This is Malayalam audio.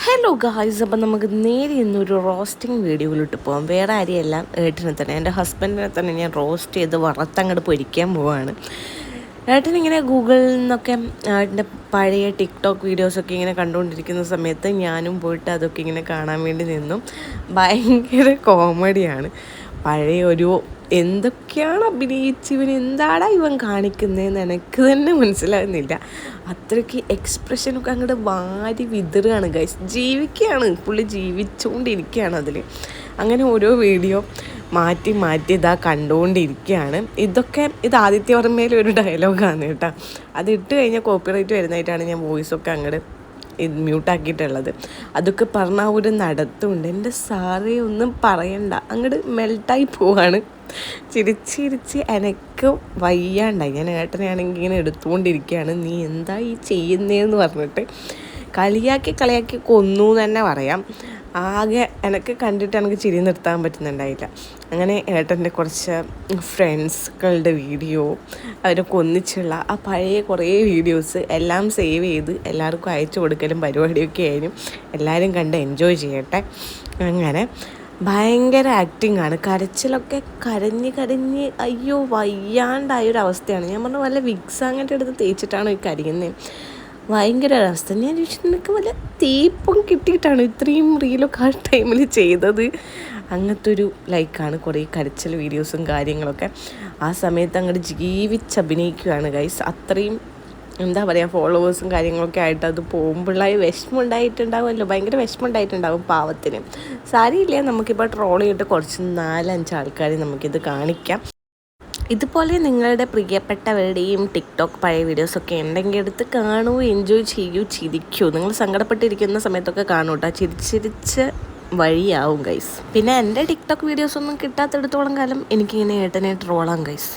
ഹലോ ഗായ്സ്, അപ്പം നമുക്ക് നേരെ ഇന്നൊരു റോസ്റ്റിംഗ് വീഡിയോയിലിട്ട് പോകാം. വേറെ ആരെയല്ല, ഏട്ടനെ തന്നെ, എൻ്റെ ഹസ്ബൻഡിനെ തന്നെ ഞാൻ റോസ്റ്റ് ചെയ്ത് വറുത്തങ്ങോട്ട് പൊരിക്കാൻ പോവാണ്. ഏട്ടനിങ്ങനെ ഗൂഗിളിൽ നിന്നൊക്കെ ഏട്ടൻ്റെ പഴയ ടിക്ടോക്ക് വീഡിയോസൊക്കെ ഇങ്ങനെ കണ്ടുകൊണ്ടിരിക്കുന്ന സമയത്ത് ഞാനും പോയിട്ട് അതൊക്കെ ഇങ്ങനെ കാണാൻ വേണ്ടി നിന്നു. ഭയങ്കര കോമഡിയാണ്. പഴയ ഒരു എന്തൊക്കെയാണ് അഭിനയിച്ച് ഇവൻ എന്താടാ ഇവൻ കാണിക്കുന്നതെന്ന് എനിക്ക് തന്നെ മനസ്സിലാകുന്നില്ല. അത്രയ്ക്ക് എക്സ്പ്രഷനൊക്കെ അങ്ങോട്ട് വാരി വിതറുകയാണ് ഗൈസ്. ജീവിക്കുകയാണ്, പുള്ളി ജീവിച്ചുകൊണ്ടിരിക്കുകയാണ് അതിൽ. അങ്ങനെ ഓരോ വീഡിയോ മാറ്റി മാറ്റി ഇതാ കണ്ടുകൊണ്ടിരിക്കുകയാണ്. ഇത് ആദിത്യവർമ്മയിലെ ഒരു ഡയലോഗാണ് കേട്ടോ. അത് ഇട്ട് കഴിഞ്ഞാൽ കോപ്പിറൈറ്റ് വരുന്നതായിട്ടാണ് ഞാൻ വോയിസൊക്കെ അങ്ങോട്ട് മ്യൂട്ടാക്കിയിട്ടുള്ളത്. അതൊക്കെ പറഞ്ഞാൽ ഒരു നടത്തുണ്ട്. എൻ്റെ സാറേ ഒന്നും പറയണ്ട, അങ്ങോട്ട് മെൽട്ടായി പോവാണ്. ചിരിച്ചിരിച്ച് എനിക്ക് വയ്യാണ്ടായി. ഞാൻ ഏട്ടനെയാണെങ്കിൽ ഇങ്ങനെ എടുത്തുകൊണ്ടിരിക്കുകയാണ്. നീ എന്താ ഈ ചെയ്യുന്നതെന്ന് പറഞ്ഞിട്ട് കളിയാക്കി കൊന്നു തന്നെ പറയാം. ആകെ എനിക്ക് കണ്ടിട്ട് എനിക്ക് ചിരി നിർത്താൻ പറ്റുന്നുണ്ടായില്ല. അങ്ങനെ ഏട്ടൻ്റെ കുറച്ച് ഫ്രണ്ട്സുകളുടെ വീഡിയോ, അവരൊക്കെ ഒന്നിച്ചുള്ള ആ പഴയ കുറേ വീഡിയോസ് എല്ലാം സേവ് ചെയ്ത് എല്ലാവർക്കും അയച്ചു കൊടുക്കലും പരിപാടിയൊക്കെ ആയിരുന്നു. എല്ലാവരും കണ്ട് എൻജോയ് ചെയ്യട്ടെ. അങ്ങനെ ഭയങ്കര ആക്ടിങ് ആണ്. കരച്ചിലൊക്കെ കരഞ്ഞ് അയ്യോ വയ്യാണ്ടായൊരവസ്ഥയാണ്. ഞാൻ പറഞ്ഞു വല്ല വിക്സ് അങ്ങോട്ട് എടുത്ത് തേച്ചിട്ടാണോ ഈ കരിയുന്നത്. ഭയങ്കര ഒരവസ്ഥ. ഞാൻ ചോദിച്ചു നിനക്ക് വല്ല തേപ്പും കിട്ടിയിട്ടാണ് ഇത്രയും റീലൊക്കെ ആ ടൈമിൽ ചെയ്തത്. അങ്ങനത്തെ ഒരു ലൈക്കാണ് കുറേ കരച്ചിൽ വീഡിയോസും കാര്യങ്ങളൊക്കെ. ആ സമയത്ത് അങ്ങോട്ട് ജീവിച്ചഭിനയിക്കുകയാണ് ഗൈസ്. അത്രയും എന്താ പറയുക, ഫോളോവേഴ്സും കാര്യങ്ങളൊക്കെ ആയിട്ട് അത് പോകുമ്പോഴായി വിഷമമുണ്ടായിട്ടുണ്ടാവുമല്ലോ. ഭയങ്കര വിഷമമുണ്ടായിട്ടുണ്ടാവും പാവത്തിന്. സാരിയില്ല, നമുക്കിപ്പോൾ ട്രോൾ ചെയ്തിട്ട് കുറച്ച് 4-5 ആൾക്കാരെ നമുക്കിത് കാണിക്കാം. ഇതുപോലെ നിങ്ങളുടെ പ്രിയപ്പെട്ടവരുടെയും ടിക്ടോക്ക് പഴയ വീഡിയോസൊക്കെ ഉണ്ടെങ്കിൽ എടുത്ത് കാണൂ, എൻജോയ് ചെയ്യൂ, ചിരിക്കൂ. നിങ്ങൾ സങ്കടപ്പെട്ടിരിക്കുന്ന സമയത്തൊക്കെ കാണൂ കേട്ടോ. ചിരിച്ചിരിച്ച് വഴിയാവും ഗൈസ്. പിന്നെ എൻ്റെ ടിക്ടോക്ക് വീഡിയോസൊന്നും കിട്ടാത്തിടത്തോളം കാലം എനിക്കിങ്ങനെ ഏട്ടനെ ട്രോളാം ഗൈസ്.